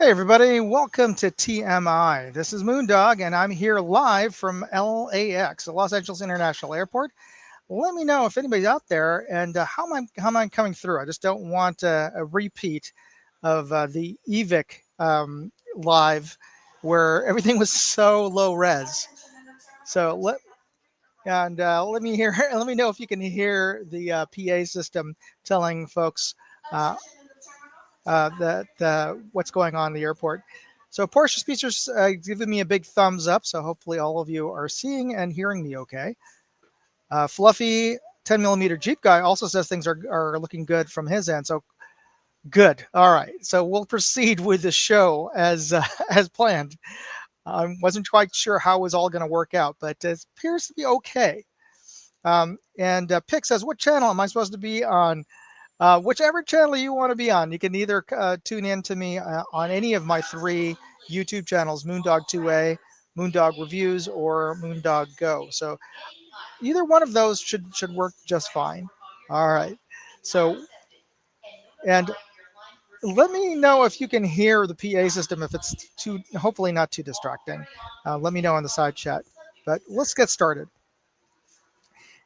Hi, everybody. Welcome to TMI. This is Moondog, and I'm here live from LAX, the Los Angeles International Airport. Let me know if anybody's out there and how am I coming through. I just don't want a repeat of the EVIC live where everything was so low res. So let me hear. Let me know if you can hear the PA system telling folks uh, that what's going on in the airport. So Porsche Speedster's giving me a big thumbs up. So hopefully all of you are seeing and hearing me okay. Fluffy 10 millimeter Jeep guy also says things are looking good from his end. So good. All right. So we'll proceed with the show as as planned. I wasn't quite sure how it was all going to work out, but it appears to be okay. And Pick says, what channel am I supposed to be on? Whichever channel you want to be on, you can either tune in to me on any of my three YouTube channels, Moondog 2A, Moondog Reviews, or Moondog Go. So either one of those should work just fine. All right. So, and let me know if you can hear the PA system, if it's too, hopefully not too distracting. Let me know in the side chat. But let's get started.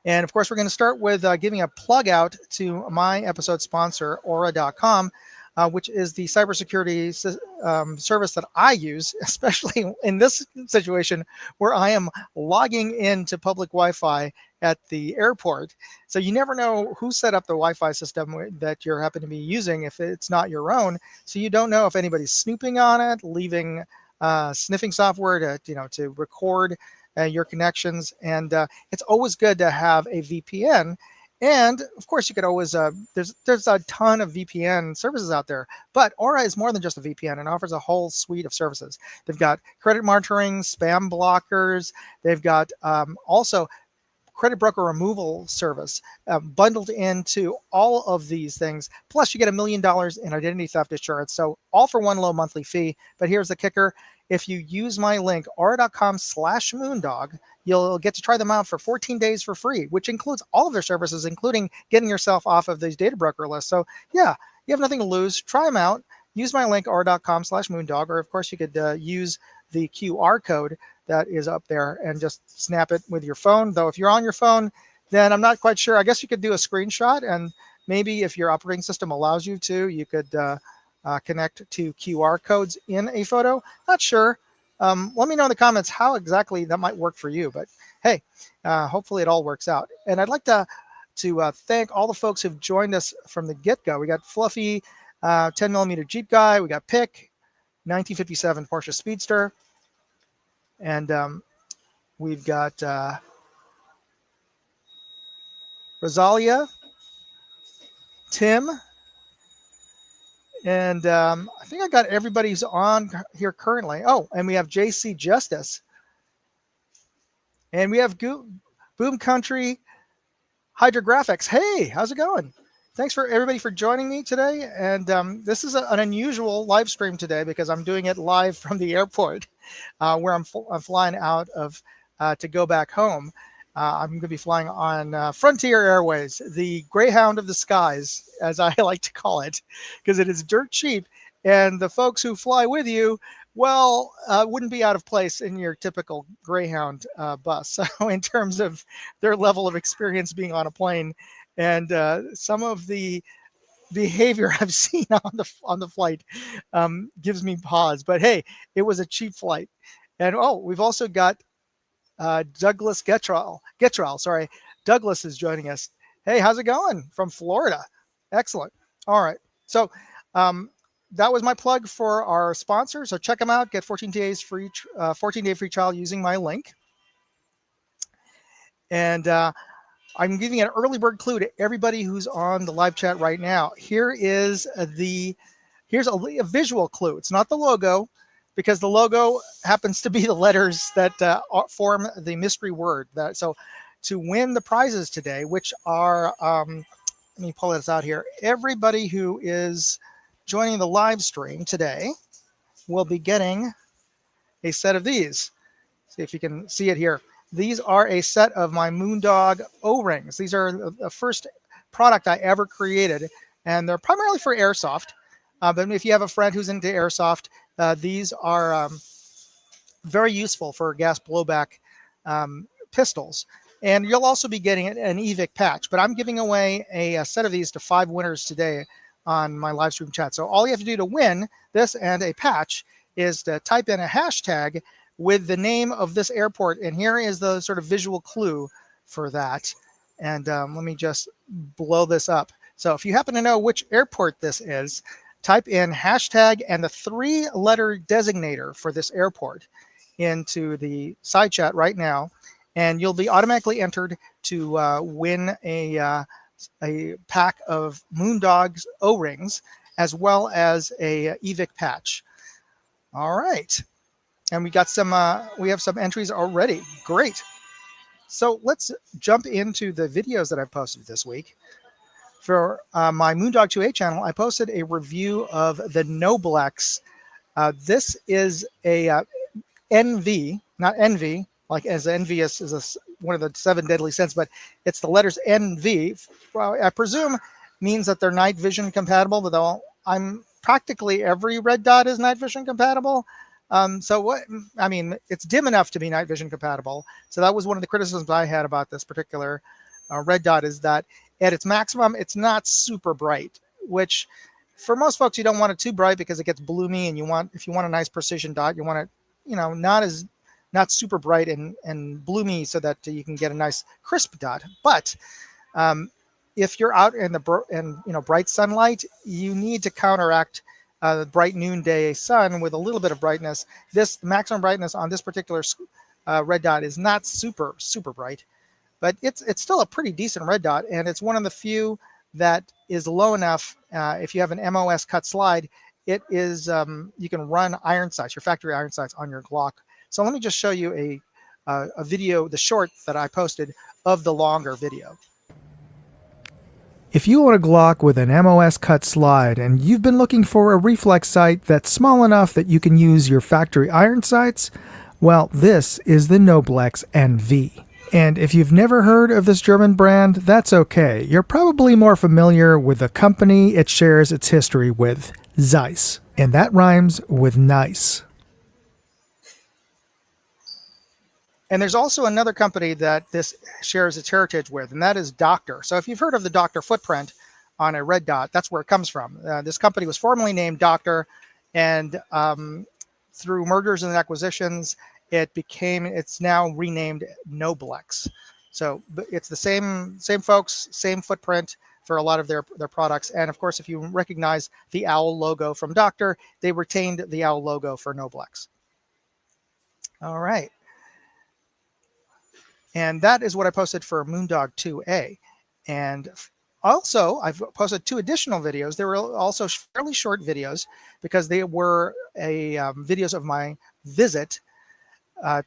And of course, we're going to start with giving a plug out to my episode sponsor, Aura.com, which is the cybersecurity service that I use, especially in this situation where I am logging into public Wi-Fi at the airport. So you never know who set up the Wi-Fi system that you're happen to be using if it's not your own. So you don't know if anybody's snooping on it, leaving sniffing software to record your connections, and it's always good to have a VPN. And of course, you could always there's a ton of VPN services out there, but Aura is more than just a VPN and offers a whole suite of services. They've got credit monitoring, spam blockers. They've got also credit broker removal service bundled into all of these things. Plus, you get $1 million in identity theft insurance. So all for one low monthly fee. But here's the kicker. If you use my link, aura.com/moondog, you'll get to try them out for 14 days for free, which includes all of their services, including getting yourself off of these data broker lists. So yeah, you have nothing to lose. Try them out. Use my link, aura.com/moondog, or of course you could use the QR code that is up there and just snap it with your phone. Though if you're on your phone, then I'm not quite sure. I guess you could do a screenshot, and maybe if your operating system allows you to, you could connect to QR codes in a photo. Not sure. Let me know in the comments how exactly that might work for you. But hey, hopefully it all works out. And I'd like to thank all the folks who've joined us from the get-go. We got Fluffy, 10 millimeter Jeep guy. We got Pick, 1957 Porsche Speedster. And we've got Rosalia, Tim, and I think I got everybody's on here currently. Oh, and we have JC Justice. And we have Boom Country Hydrographics. Hey, how's it going? Thanks for everybody for joining me today. And this is an unusual live stream today because I'm doing it live from the airport where I'm flying out of to go back home. I'm going to be flying on Frontier Airways, the Greyhound of the skies, as I like to call it, because it is dirt cheap. And the folks who fly with you, well, wouldn't be out of place in your typical Greyhound bus. So in terms of their level of experience being on a plane, and some of the behavior I've seen on the flight gives me pause. But hey, it was a cheap flight. And oh, we've also got Douglas Gettrell, sorry. Douglas is joining us. Hey, how's it going from Florida? Excellent. All right. So that was my plug for our sponsor. So check them out. Get 14 days free, 14-day free trial using my link. And I'm giving an early bird clue to everybody who's on the live chat right now. Here's a visual clue. It's not the logo, because the logo happens to be the letters that form the mystery word. So to win the prizes today, which are, let me pull this out here. Everybody who is joining the live stream today will be getting a set of these. See if you can see it here. These are a set of my Moondog O-rings. These are the first product I ever created, and they're primarily for airsoft. But if you have a friend who's into airsoft, these are very useful for gas blowback pistols. And you'll also be getting an EVIC patch, but I'm giving away a set of these to 5 winners today on my live stream chat. So all you have to do to win this and a patch is to type in a hashtag with the name of this airport. And here is the sort of visual clue for that. And let me just blow this up. So if you happen to know which airport this is, type in hashtag and the 3-letter designator for this airport into the side chat right now, and you'll be automatically entered to win a pack of Moondog's O-rings as well as a EVIC patch. All right, and we have some entries already. Great. So let's jump into the videos that I've posted this week. For my Moondog 2A channel, I posted a review of the Noblex. This is a NV, not envy, like as envious is one of the 7 deadly sins, but it's the letters NV. Well, I presume means that they're night vision compatible, but I'm practically every red dot is night vision compatible. It's dim enough to be night vision compatible. So that was one of the criticisms I had about this particular red dot, is that at its maximum, it's not super bright, which for most folks, you don't want it too bright because it gets bloomy, and if you want a nice precision dot, you want it, not super bright and bloomy so that you can get a nice crisp dot. But if you're out in bright sunlight, you need to counteract the bright noonday sun with a little bit of brightness. This maximum brightness on this particular red dot is not super bright, but it's still a pretty decent red dot, and it's one of the few that is low enough. If you have an MOS cut slide, it is you can run iron sights, your factory iron sights, on your Glock. So let me just show you a video, the short that I posted of the longer video. If you own a Glock with an MOS cut slide and you've been looking for a reflex sight that's small enough that you can use your factory iron sights, well, this is the Noblex NV. And if you've never heard of this German brand, that's okay. You're probably more familiar with the company it shares its history with, Zeiss. And that rhymes with nice. And there's also another company that this shares its heritage with, and that is Doctor. So if you've heard of the Doctor footprint on a red dot, that's where it comes from. This company was formerly named Doctor, and through mergers and acquisitions, it's now renamed Noblex. So it's the same folks, same footprint for a lot of their products. And of course, if you recognize the owl logo from Doctor, they retained the owl logo for Noblex. All right. And that is what I posted for Moondog 2A. And also, I've posted 2 additional videos. They were also fairly short videos because they were videos of my visit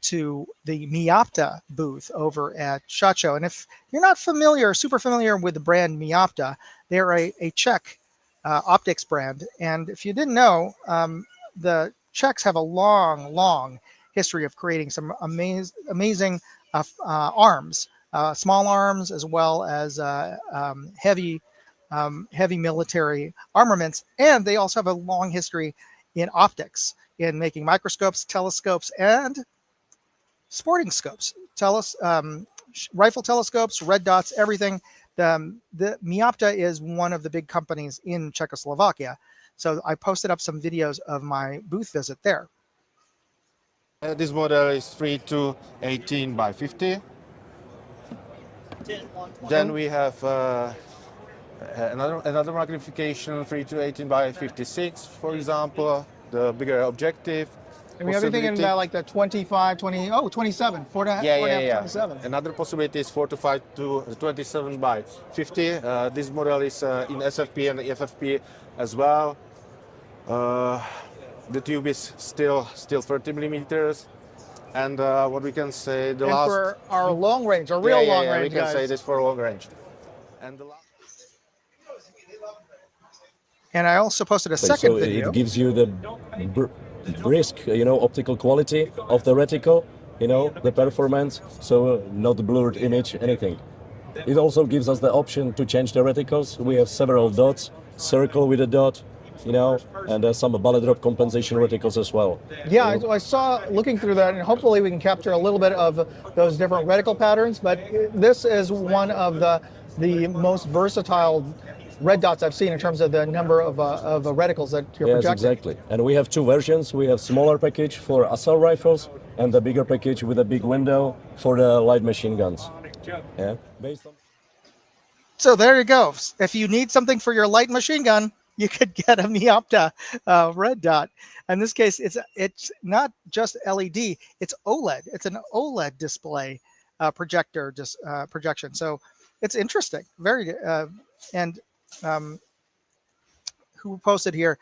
to the Miapta booth over at SHOT Show. And if you're not super familiar with the brand Miapta, they're a Czech optics brand. And if you didn't know, the Czechs have a long history of creating some amazing arms, small arms, as well as heavy military armaments. And they also have a long history in optics, in making microscopes, telescopes, and sporting scopes, rifle telescopes, red dots, everything. The Miapta is one of the big companies in Czechoslovakia. So I posted up some videos of my booth visit there. This model is 3 to 18 by 50. Then we have another magnification, 3 to 18 by 56, for example, the bigger objective. And we have everything in like the 25, 20, 27, 27. Another possibility is 45 to 27 by 50. This model is in SFP and FFP as well. The tube is still 30 millimeters. And what we can say, for our long range, our real long range, we can say this for long range. And I also posted a second video. It gives you the brisk, optical quality of the reticle, the performance, so not blurred image, anything. It also gives us the option to change the reticles. We have several dots, circle with a dot, you know, and some bullet drop compensation reticles as well. Yeah, I saw looking through that, and hopefully we can capture a little bit of those different reticle patterns. But this is one of the most versatile red dots I've seen in terms of the number of reticles that you're Yes, projecting. exactly. And we have two versions. We have smaller package for assault rifles and the bigger package with a big window for the light machine guns. Yeah. Based on So there you go. If you need something for your light machine gun, you could get a Miopta red dot. In this case, it's not just LED; it's OLED. It's an OLED display projection. So it's interesting. Very and um, who posted here?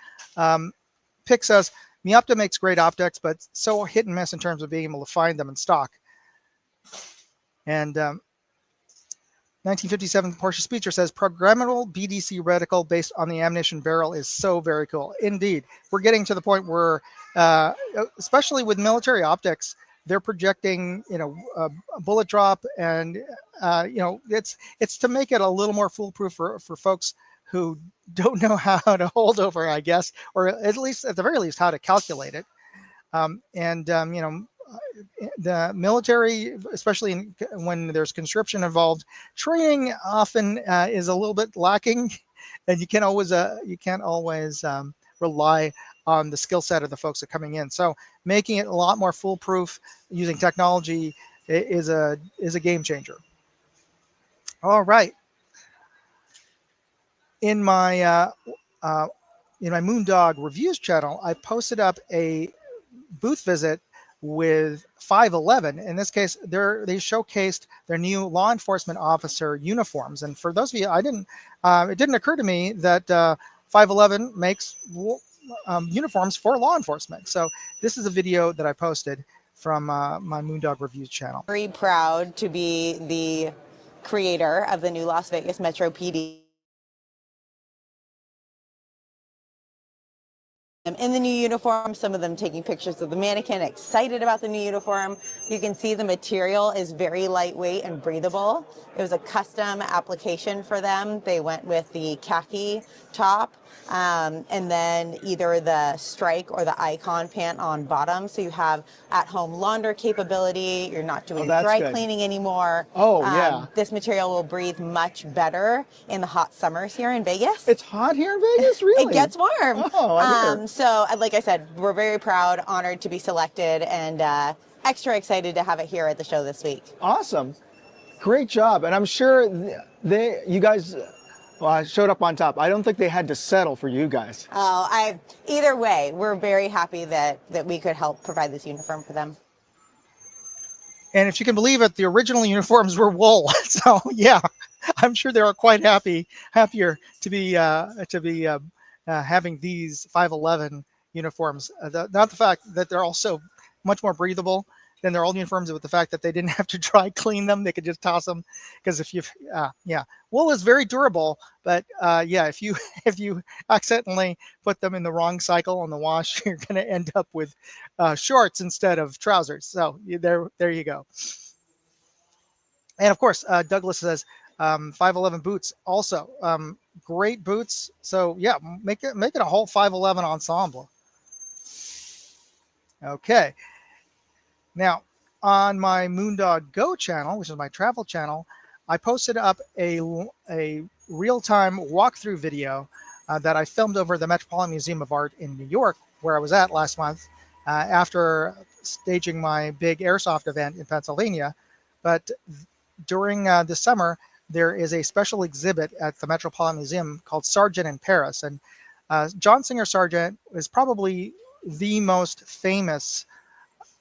Pick says Miopta makes great optics, but so hit and miss in terms of being able to find them in stock. And 1957 Porsche Speedster says programmable BDC reticle based on the ammunition barrel is so very cool. Indeed, we're getting to the point where, especially with military optics, they're projecting, a bullet drop, and it's to make it a little more foolproof for folks who don't know how to hold over, I guess, or at the very least how to calculate it. The military, especially when there's conscription involved, training often is a little bit lacking, and you can't always rely on the skill set of the folks that are coming in. So making it a lot more foolproof using technology is a game changer. All right. In my Moondog reviews channel, I posted up a booth visit with 511. In this case, they showcased their new law enforcement officer uniforms. And for those of you, it didn't occur to me that 511 makes uniforms for law enforcement. So this is a video that I posted from my Moondog Reviews channel. Very proud to be the creator of the new Las Vegas Metro PD. In the new uniform, some of them taking pictures of the mannequin, excited about the new uniform. You can see the material is very lightweight and breathable. It was a custom application for them. They went with the khaki top, and then either the strike or the icon pant on bottom. So you have at-home launder capability. You're not doing dry cleaning anymore. Oh, yeah. This material will breathe much better in the hot summers here in Vegas. It's hot here in Vegas, really? It gets warm. Oh, I hear. So, like I said, we're very proud, honored to be selected, and extra excited to have it here at the show this week. Awesome. Great job. And I'm sure you guys showed up on top. I don't think they had to settle for you guys. Oh, either way, we're very happy that we could help provide this uniform for them. And if you can believe it, the original uniforms were wool. So yeah, I'm sure they are quite happier to be having these 511 uniforms. Not the fact that they're also much more breathable than their old uniforms, but the fact that they didn't have to dry clean them. They could just toss them, because wool is very durable, but if you accidentally put them in the wrong cycle in the wash, you're going to end up with shorts instead of trousers. So there you go. And of course, Douglas says 511 boots also great boots. So yeah, make it a whole 511 ensemble. Okay. Now, on my Moondog Go channel, which is my travel channel, I posted up a real-time walkthrough video that I filmed over the Metropolitan Museum of Art in New York, where I was at last month after staging my big airsoft event in Pennsylvania. But during the summer, there is a special exhibit at the Metropolitan Museum called Sargent in Paris. And John Singer Sargent is probably the most famous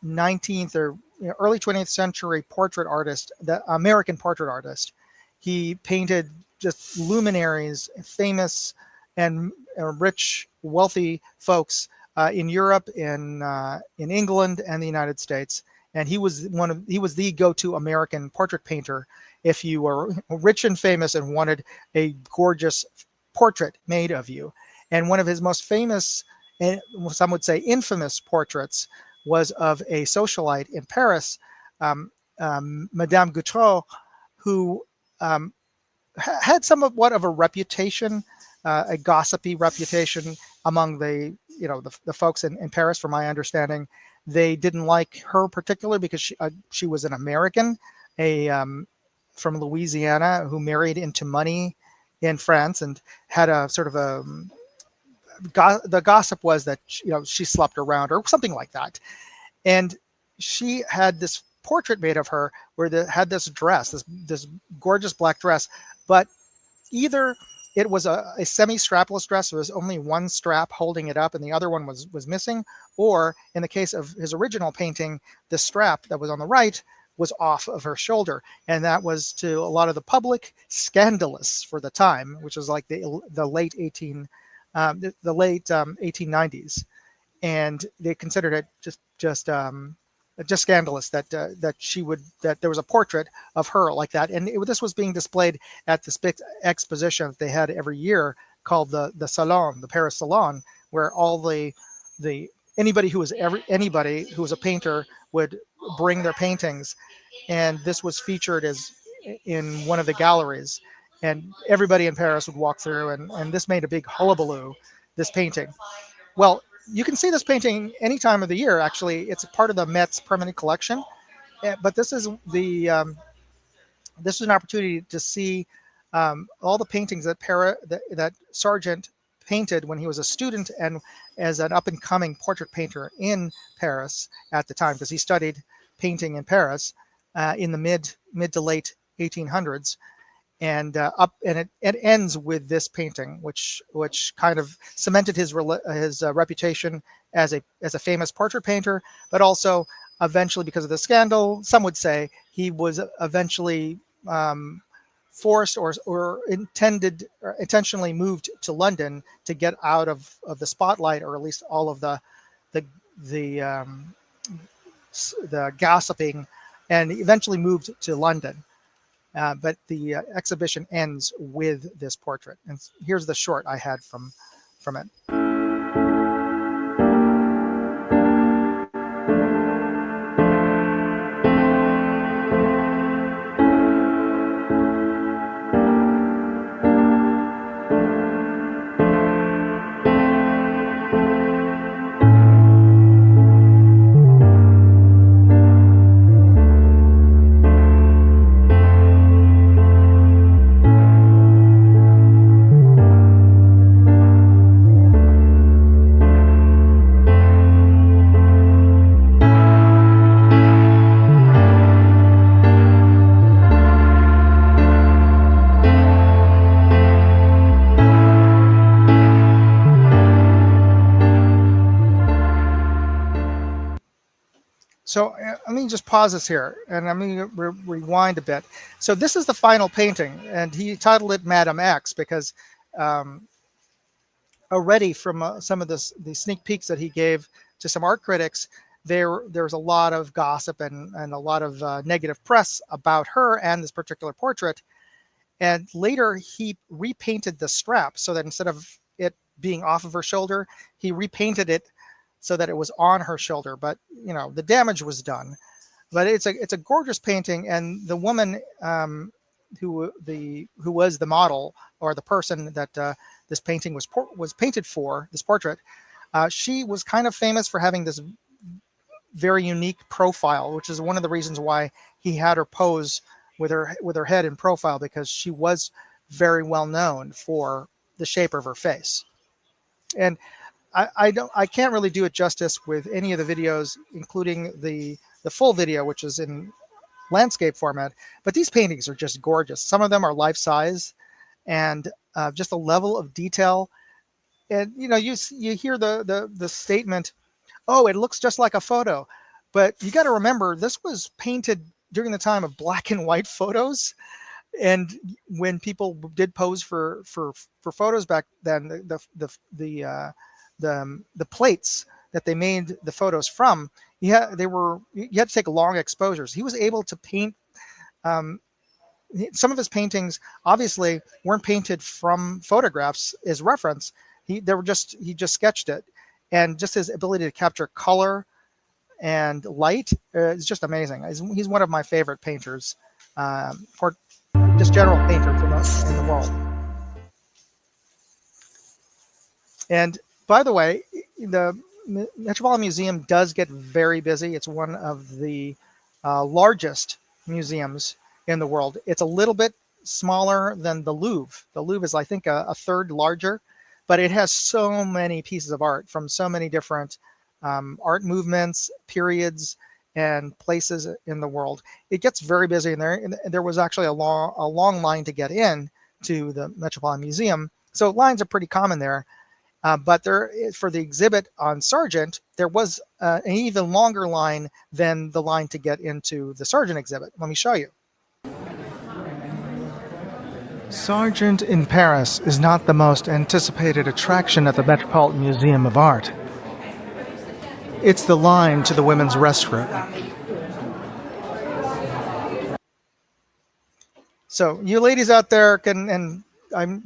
19th or early 20th century portrait artist, the American portrait artist. He painted just luminaries, famous and rich, wealthy folks in Europe, in England, and the United States. And he was the go-to American portrait painter if you were rich and famous and wanted a gorgeous portrait made of you. And one of his most famous, and some would say infamous, portraits was of a socialite in Paris, Madame Gautreau, who had somewhat of a reputation, a gossipy reputation, among the the folks in Paris. From my understanding, they didn't like her particularly because she was an American, a from Louisiana, who married into money in France and had a sort of a the gossip was that she slept around or something like that, and she had this portrait made of her where they had this dress, this gorgeous black dress, but either it was a semi-strapless dress, so there was only one strap holding it up and the other one was missing, or in the case of his original painting, the strap that was on the right was off of her shoulder, and that was to a lot of the public scandalous for the time, which was like the late 1890s, and they considered it just scandalous that that there was a portrait of her like that, and this was being displayed at this big exposition that they had every year called the Salon, the Paris Salon, where all the anybody who was a painter would bring their paintings, and this was featured as in one of the galleries, and everybody in Paris would walk through, and this made a big hullabaloo, this painting. Well, you can see this painting any time of the year. Actually, it's a part of the Met's permanent collection. But this is this is an opportunity to see all the paintings that Sargent painted when he was a student and as an up and coming portrait painter in Paris at the time, because he studied painting in Paris in the mid to late 1800s. And it ends with this painting, which kind of cemented his reputation as a famous portrait painter, but also eventually, because of the scandal, some would say he was eventually forced or intentionally moved to London to get out of the spotlight, or at least all of the gossiping, and eventually moved to London. But the exhibition ends with this portrait. And here's the short I had from it. So let me just pause this here, and I'm going to rewind a bit. So this is the final painting, and he titled it Madame X because already from some of the sneak peeks that he gave to some art critics, there's a lot of gossip and a lot of negative press about her and this particular portrait. And later he repainted the strap so that instead of it being off of her shoulder, he repainted it so that it was on her shoulder. But the damage was done. But it's a gorgeous painting, and the woman who was the model, or the person that this painting was painted for, this portrait, she was kind of famous for having this very unique profile, which is one of the reasons why he had her pose with her head in profile, because she was very well known for the shape of her face. And I can't really do it justice with any of the videos, including the full video, which is in landscape format. But these paintings are just gorgeous. Some of them are life size, and just the level of detail. And you hear the statement, "Oh, it looks just like a photo," but you got to remember this was painted during the time of black and white photos. And when people did pose for photos back then, the plates that they made the photos from, you had to take long exposures. He was able to paint some of his paintings obviously weren't painted from photographs as reference. He just sketched it, and just his ability to capture color and light is just amazing. He's one of my favorite painters, for just general painters in the world. by the way, the Metropolitan Museum does get very busy. It's one of the largest museums in the world. It's a little bit smaller than the Louvre. The Louvre is, I think, a third larger, but it has so many pieces of art from so many different art movements, periods, and places in the world. It gets very busy in there. And there was actually a long line to get in to the Metropolitan Museum. So lines are pretty common there. But there, for the exhibit on Sargent, there was an even longer line than the line to get into the Sargent exhibit. Let me show you. Sargent in Paris is not the most anticipated attraction at the Metropolitan Museum of Art. It's the line to the women's restroom. So you ladies out there and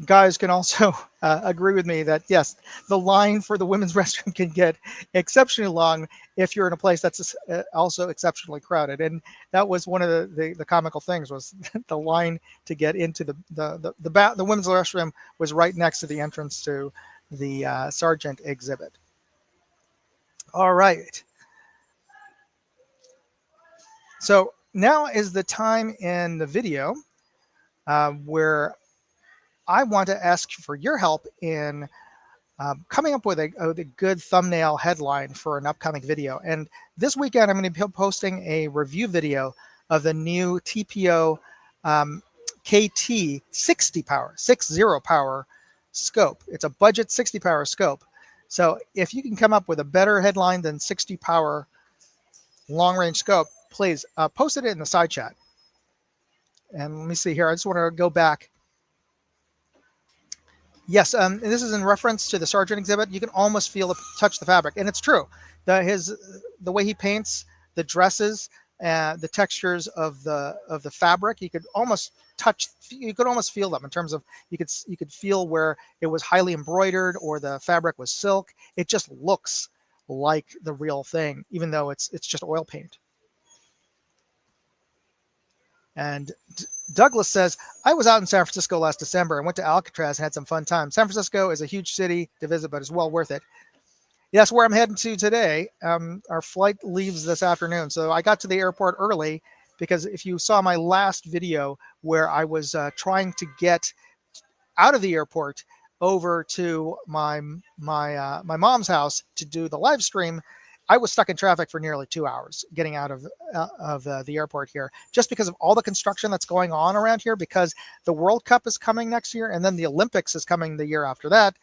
guys can also agree with me that yes, the line for the women's restroom can get exceptionally long if you're in a place that's also exceptionally crowded. And that was one of the comical things was the line to get into the women's restroom was right next to the entrance to the Sargent exhibit. All right. So now is the time in the video where I want to ask for your help in coming up with a good thumbnail headline for an upcoming video. And this weekend, I'm going to be posting a review video of the new TPO KT 60 power scope. It's a budget 60 power scope. So if you can come up with a better headline than 60 power long range scope, please post it in the side chat. And let me see here. I just want to go back. Yes, this is in reference to the Sargent exhibit. You can almost touch the fabric, and it's true. The way he paints the dresses, the textures of the fabric, you could almost feel them in terms of you could feel where it was highly embroidered or the fabric was silk. It just looks like the real thing, even though it's just oil paint. And Douglas says, I was out in San Francisco last December and went to Alcatraz and had some fun time. San Francisco is a huge city to visit, but it's well worth it. Yeah, that's where I'm heading to today. Our flight leaves this afternoon. So I got to the airport early because if you saw my last video where I was trying to get out of the airport over to my mom's house to do the live stream, I was stuck in traffic for nearly 2 hours getting out of the airport here, just because of all the construction that's going on around here, because the World Cup is coming next year and then the Olympics is coming the year after that.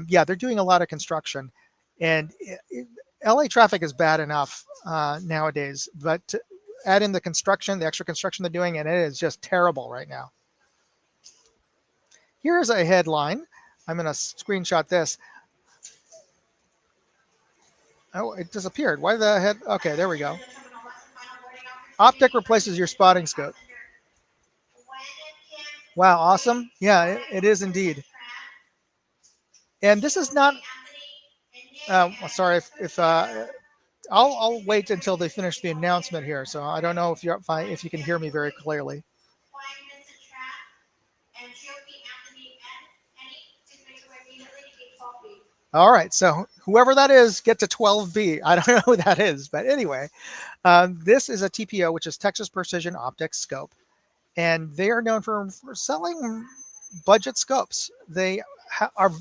Yeah, they're doing a lot of construction, and LA traffic is bad enough nowadays, but to add in the extra construction they're doing, and it is just terrible right now. Here's a headline. I'm going to screenshot this. Oh, it disappeared. Why the heck? Okay, there we go. Optic replaces your spotting scope. Wow, awesome. Yeah, it is indeed. And this is not. Sorry if I'll wait until they finish the announcement here. So I don't know if you can hear me very clearly. All right, so whoever that is, get to 12B. I don't know who that is, but anyway, this is a TPO, which is Texas Precision Optics scope, and they are known for selling budget scopes. They are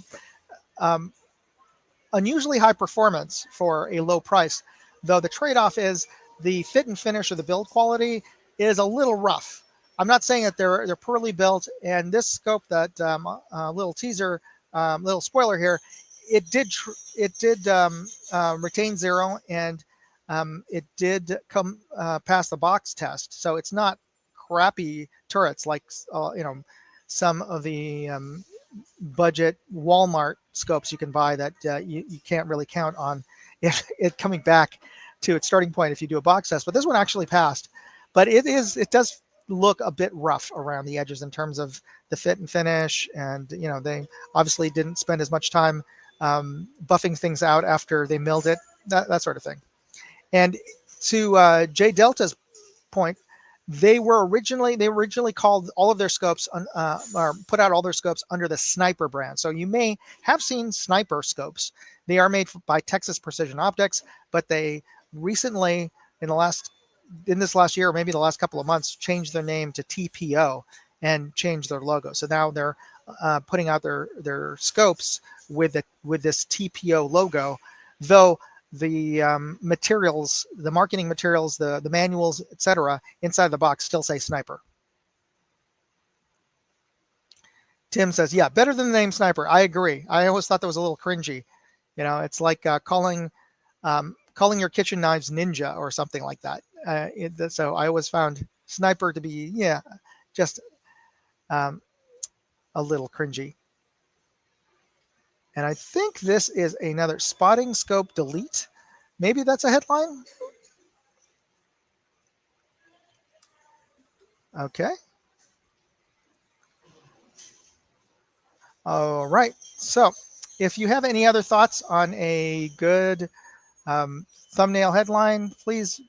unusually high performance for a low price, though the trade-off is the fit and finish of the build quality is a little rough. I'm not saying that they're poorly built, and this scope, that little teaser, little spoiler here, it did retain zero, and it did come pass the box test. So it's not crappy turrets like some of the budget Walmart scopes you can buy that you can't really count on it coming back to its starting point if you do a box test. But this one actually passed, but it does look a bit rough around the edges in terms of the fit and finish, and they obviously didn't spend as much time buffing things out after they milled it, that sort of thing. And to Jay Delta's point, They originally called all of their scopes or put out all their scopes under the Sniper brand. So you may have seen Sniper scopes. They are made by Texas Precision Optics, but they recently in this last year, or maybe the last couple of months, changed their name to TPO and changed their logo. So now they're putting out their scopes with this TPO logo, though the materials, the marketing materials, the manuals, etc., inside the box still say Sniper. Tim says, "Yeah, better than the name Sniper." I agree. I always thought that was a little cringy. It's like calling your kitchen knives Ninja or something like that. So I always found Sniper to be, just a little cringy. And I think this is another spotting scope delete. Maybe that's a headline. Okay. All right. So if you have any other thoughts on a good thumbnail headline, please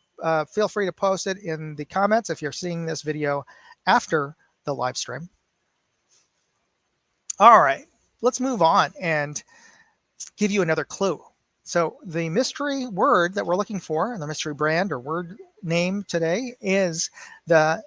feel free to post it in the comments if you're seeing this video after the live stream. All right, let's move on and give you another clue. So the mystery word that we're looking for, the mystery brand or word name today, is the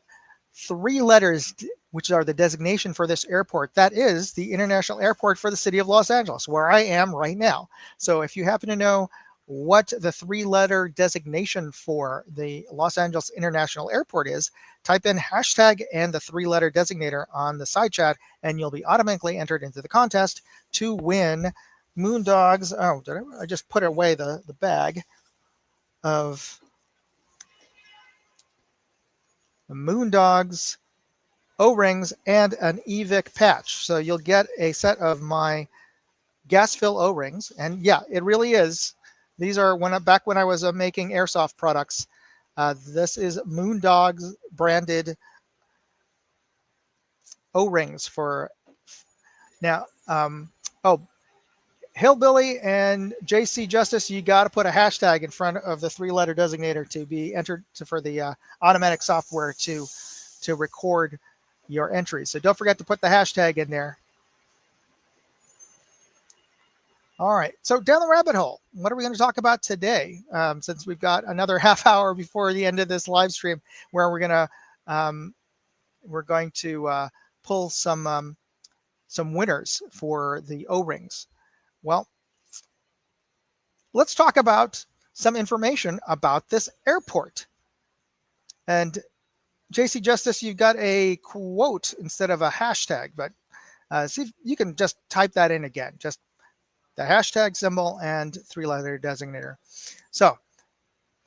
3 letters, which are the designation for this airport. That is the International Airport for the city of Los Angeles, where I am right now. So if you happen to know what the 3-letter designation for the Los Angeles International Airport is, type in hashtag and the 3-letter designator on the side chat, and you'll be automatically entered into the contest to win Moondog's. Oh, I just put away the bag of Moondog's O-rings and an EVIC patch. So you'll get a set of my gas fill O-rings, and yeah, it really is. These are back when I was making airsoft products. This is Moondog's branded O-rings for now. Hillbilly and JC Justice, you got to put a hashtag in front of the 3-letter designator to be entered for the automatic software to record your entries. So don't forget to put the hashtag in there. All right, so down the rabbit hole, what are we going to talk about today? Since we've got another half hour before the end of this live stream, where we're going to pull some winners for the O-rings. Well, let's talk about some information about this airport. And JC Justice, you've got a quote instead of a hashtag, but see if you can just type that in again. Just the hashtag symbol and 3-letter designator. So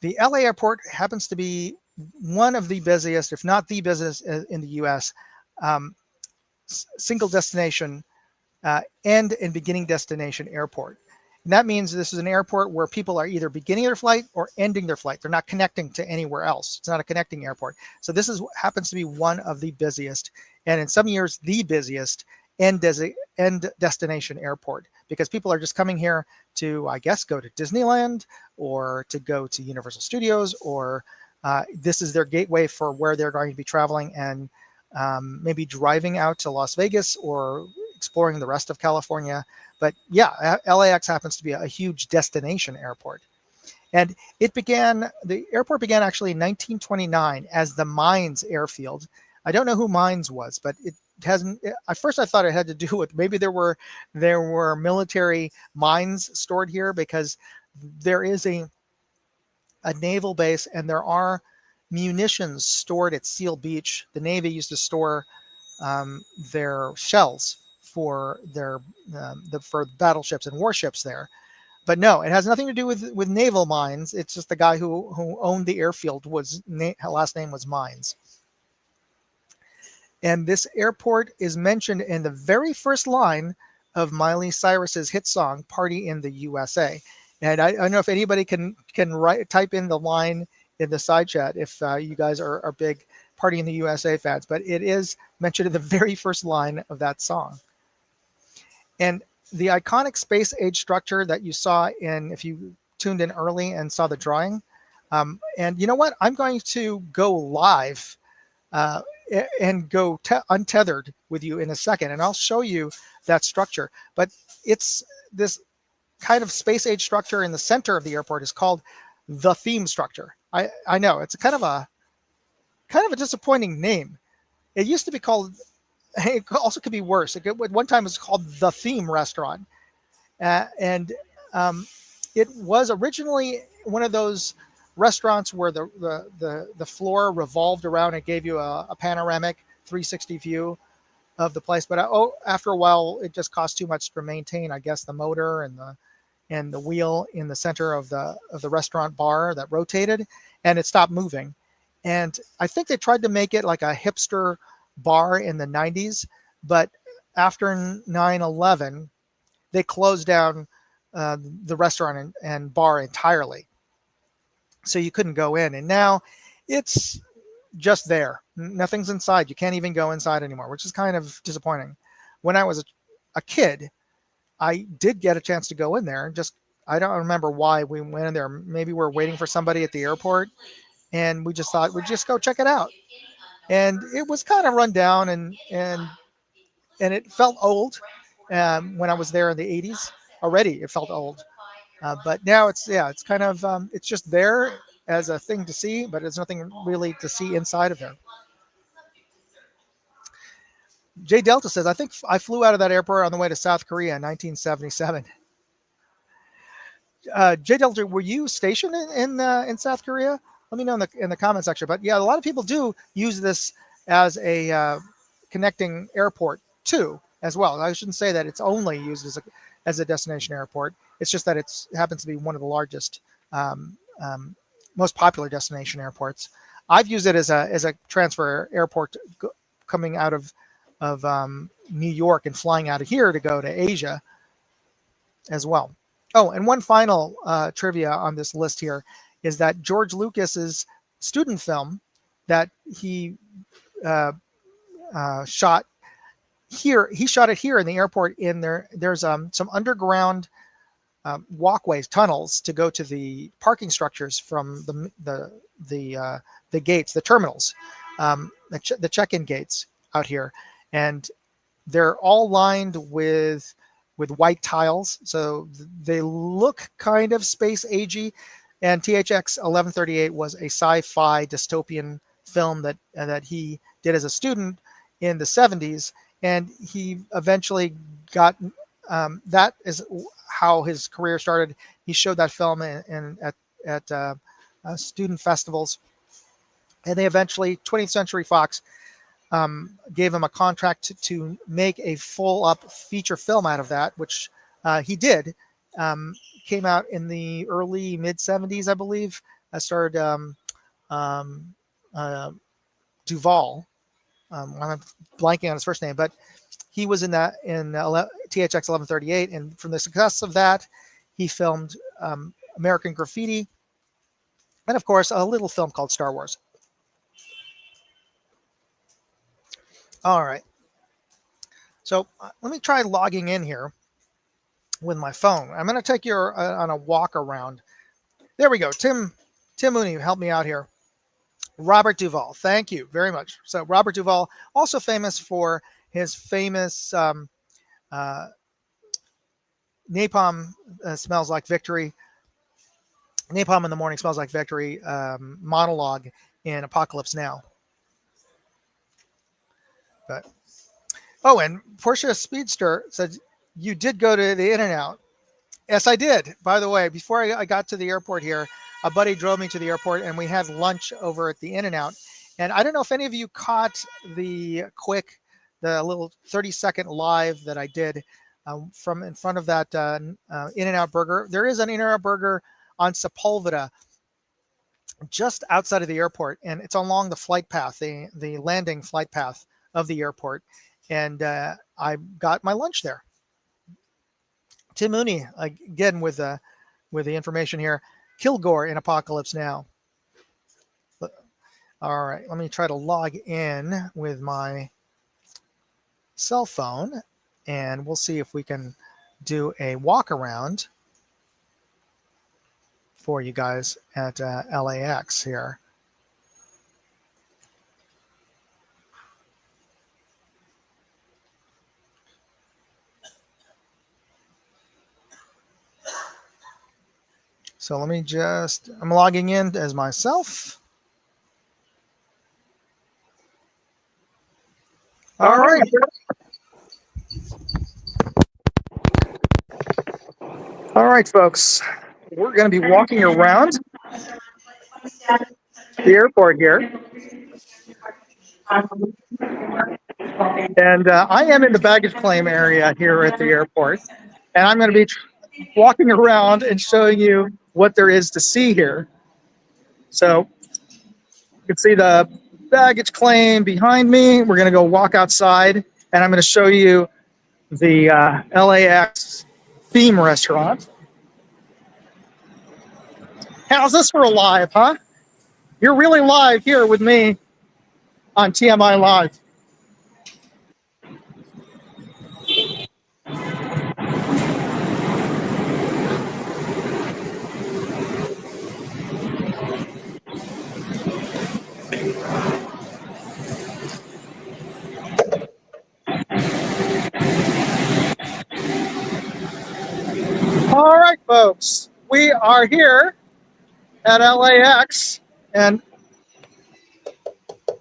the LA airport happens to be one of the busiest, if not the busiest in the US, single destination end and beginning destination airport. And that means this is an airport where people are either beginning their flight or ending their flight. They're not connecting to anywhere else. It's not a connecting airport. So this happens to be one of the busiest, and in some years, the busiest end destination airport, because people are just coming here to, I guess, go to Disneyland or to go to Universal Studios, or this is their gateway for where they're going to be traveling and maybe driving out to Las Vegas or exploring the rest of California. But yeah, LAX happens to be a huge destination airport. And the airport began actually in 1929 as the Mines Airfield. I don't know who Mines was, but it hasn't. At first, I thought it had to do with maybe there were military mines stored here, because there is a naval base and there are munitions stored at Seal Beach. The Navy used to store their shells for for battleships and warships there. But no, it has nothing to do with naval mines. It's just the guy who owned the airfield last name was Mines. And this airport is mentioned in the very first line of Miley Cyrus's hit song "Party in the USA." And I don't know if anybody can type in the line in the side chat if you guys are big Party in the USA fans, but it is mentioned in the very first line of that song. And the iconic space age structure that you saw if you tuned in early and saw the drawing. And you know what? I'm going to go live uh, and go untethered with you in a second. And I'll show you that structure. But it's this kind of space age structure in the center of the airport is called the theme structure. I know it's kind of a disappointing name. It used to be called. It also could be worse. One time it was called the Theme Restaurant, and it was originally one of those restaurants where the floor revolved around and gave you a panoramic 360 view of the place. But after a while, it just cost too much to maintain. I guess the motor and the wheel in the center of the restaurant bar that rotated, and it stopped moving. And I think they tried to make it like a hipster bar in the 90s, but after 9/11, they closed down the restaurant and bar entirely, so you couldn't go in. And now it's just there. Nothing's inside. You can't even go inside anymore, which is kind of disappointing. When I was a kid, I did get a chance to go in there. Just I don't remember why we went in there. Maybe we're waiting for somebody at the airport, and we just thought we'd just go check it out. And it was kind of run down, and it felt old when I was there in the 80s. Already, it felt old. But now it's kind of it's just there as a thing to see, but there's nothing really to see inside of there. Jay Delta says, I think I flew out of that airport on the way to South Korea in 1977. Jay Delta, were you stationed in South Korea? Let me know in the comment section. But yeah, a lot of people do use this as a connecting airport too, as well. I shouldn't say that it's only used as a destination airport. It's just that it happens to be one of the largest, most popular destination airports. I've used it as a transfer airport coming out of New York and flying out of here to go to Asia as well. Oh, and one final trivia on this list here is that George Lucas's student film that he shot here, he shot it here in the airport. There's some underground walkways, tunnels to go to the parking structures from the gates, the terminals, the check-in gates out here, and they're all lined with white tiles, so they look kind of space agey. And THX 1138 was a sci-fi dystopian film that he did as a student in the 70s, and he eventually got that is how his career started. He showed that film at student festivals, and they eventually 20th Century Fox gave him a contract to make a full-up feature film out of that, which he did. Came out in the early mid 70s, I believe. I started Duvall. I'm blanking on his first name, but he was in THX 1138, and from the success of that, he filmed American Graffiti, and of course a little film called Star Wars. All right. So let me try logging in here with my phone. I'm going to take you on a walk around. There we go. Tim Mooney, help me out here. Robert Duvall, thank you very much. So Robert Duvall, also famous for his famous Napalm Smells Like Victory. Napalm in the Morning Smells Like Victory monologue in Apocalypse Now. But and Portia Speedster said, you did go to the In-N-Out. Yes, I did. By the way, before I got to the airport here, a buddy drove me to the airport, and we had lunch over at the In-N-Out. And I don't know if any of you caught the little 30-second live that I did from in front of that In-N-Out burger. There is an In-N-Out burger on Sepulveda, just outside of the airport, and it's along the flight path, the landing flight path of the airport. And I got my lunch there. Tim Mooney, again, with the information here. Kilgore in Apocalypse Now. All right, let me try to log in with my cell phone, and we'll see if we can do a walk around for you guys at LAX here. So let me just, I'm logging in as myself. All right. All right, folks. We're going to be walking around the airport here. And I am in the baggage claim area here at the airport. And I'm going to be walking around and showing you what there is to see here. So you can see the baggage claim behind me. We're going to go walk outside, and I'm going to show you the LAX theme restaurant. How's this for a live, huh? You're really live here with me on TMI Live. All right, folks, we are here at LAX, and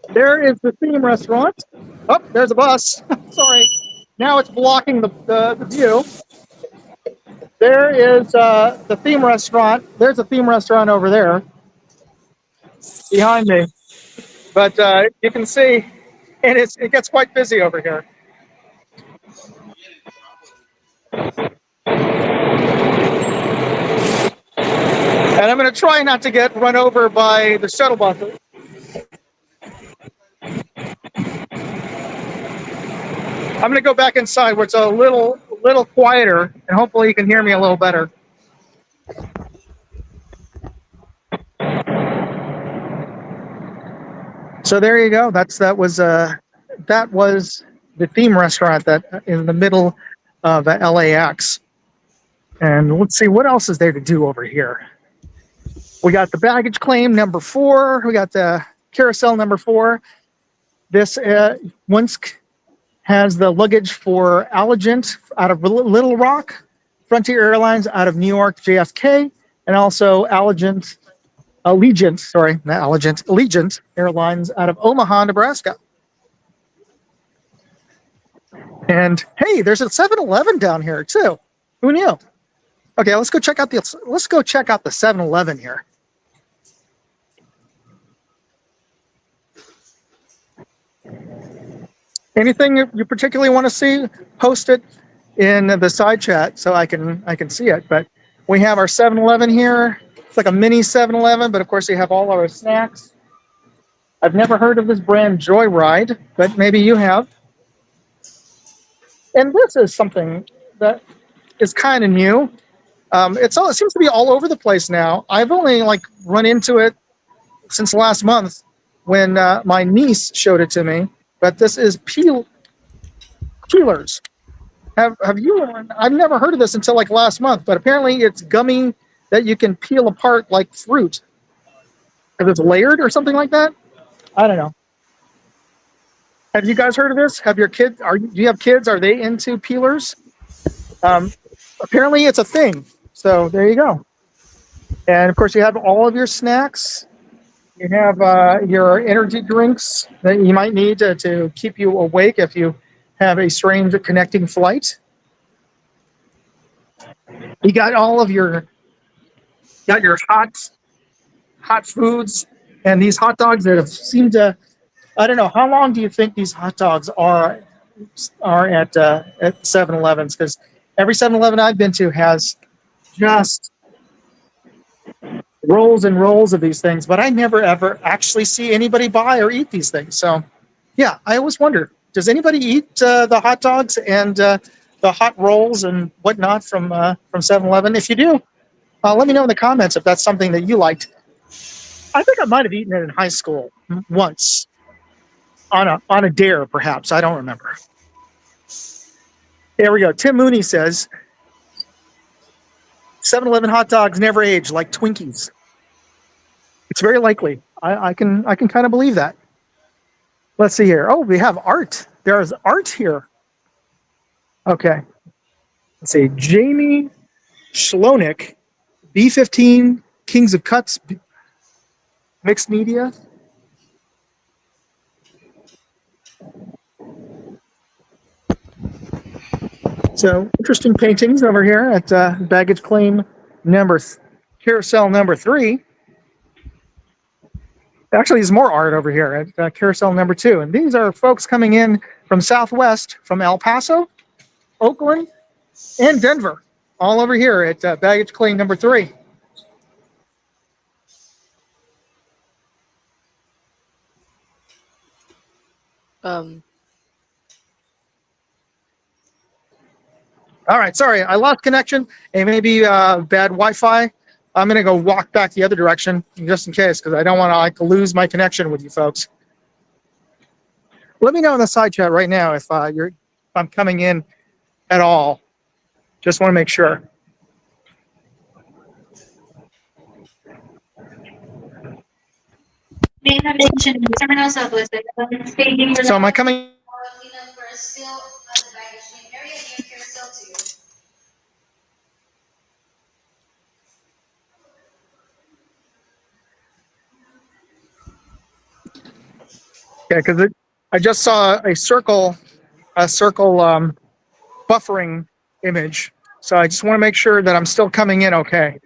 there is the theme restaurant. Oh, there's a bus. Sorry. Now it's blocking the view. There is the theme restaurant. There's a theme restaurant over there behind me. But you can see, and it gets quite busy over here. And I'm going to try not to get run over by the shuttle buses. I'm going to go back inside where it's a little quieter, and hopefully you can hear me a little better. So there you go. That was the theme restaurant that in the middle of LAX. And let's see what else is there to do over here. We got the baggage claim number 4. We got the carousel number 4. This once has the luggage for Allegiant out of Little Rock, Frontier Airlines out of New York JFK, and also Allegiant Airlines out of Omaha, Nebraska. And hey, there's a 7-Eleven down here too. Who knew? Okay, let's go check out the 7-Eleven here. Anything you particularly want to see, post it in the side chat so I can see it. But we have our 7-Eleven here. It's like a mini 7-Eleven, but of course you have all our snacks. I've never heard of this brand Joyride, but maybe you have. And this is something that is kind of new. It seems to be all over the place now. I've only run into it since last month when my niece showed it to me. But this is peelers. Have you? I've never heard of this until last month. But apparently, it's gummy that you can peel apart like fruit. If it's layered or something like that, I don't know. Have you guys heard of this? Have your kids? Do you have kids? Are they into peelers? Apparently, it's a thing. So there you go. And of course, you have all of your snacks. You have your energy drinks that you might need to keep you awake if you have a strange connecting flight. You got all of your hot foods, and these hot dogs that have seemed to. I don't know, how long do you think these hot dogs are at 7-Elevens? Because every 7-Eleven I've been to has just rolls and rolls of these things, but I never ever actually see anybody buy or eat these things. So, yeah, I always wonder: does anybody eat the hot dogs and the hot rolls and whatnot from 7-Eleven? If you do, let me know in the comments if that's something that you liked. I think I might have eaten it in high school once on a dare, perhaps. I don't remember. There we go. Tim Mooney says 7-Eleven hot dogs never age like Twinkies. It's very likely. I can kind of believe that. Let's see here. Oh, we have art. There is art here. Okay. Let's see. Jamie Schlonik B15 Kings of Cuts mixed media. So interesting paintings over here at baggage claim carousel number 3. Actually, there's more art over here at carousel number 2. And these are folks coming in from Southwest, from El Paso, Oakland, and Denver, all over here at baggage claim number 3. All right, sorry, I lost connection. It may be bad Wi-Fi. I'm going to go walk back the other direction just in case, because I don't want to like lose my connection with you folks. Let me know in the side chat right now if I'm coming in at all. Just want to make sure. So am I coming? Yeah, because I just saw a circle buffering image. So I just want to make sure that I'm still coming in okay.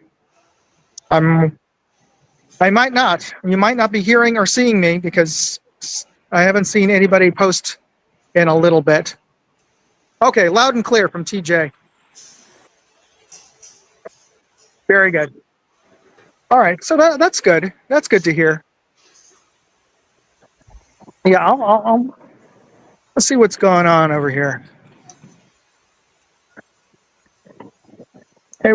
I might not. You might not be hearing or seeing me because I haven't seen anybody post in a little bit. Okay, loud and clear from TJ. Very good. All right, so that's good. That's good to hear. Yeah, let's see what's going on over here. Hey,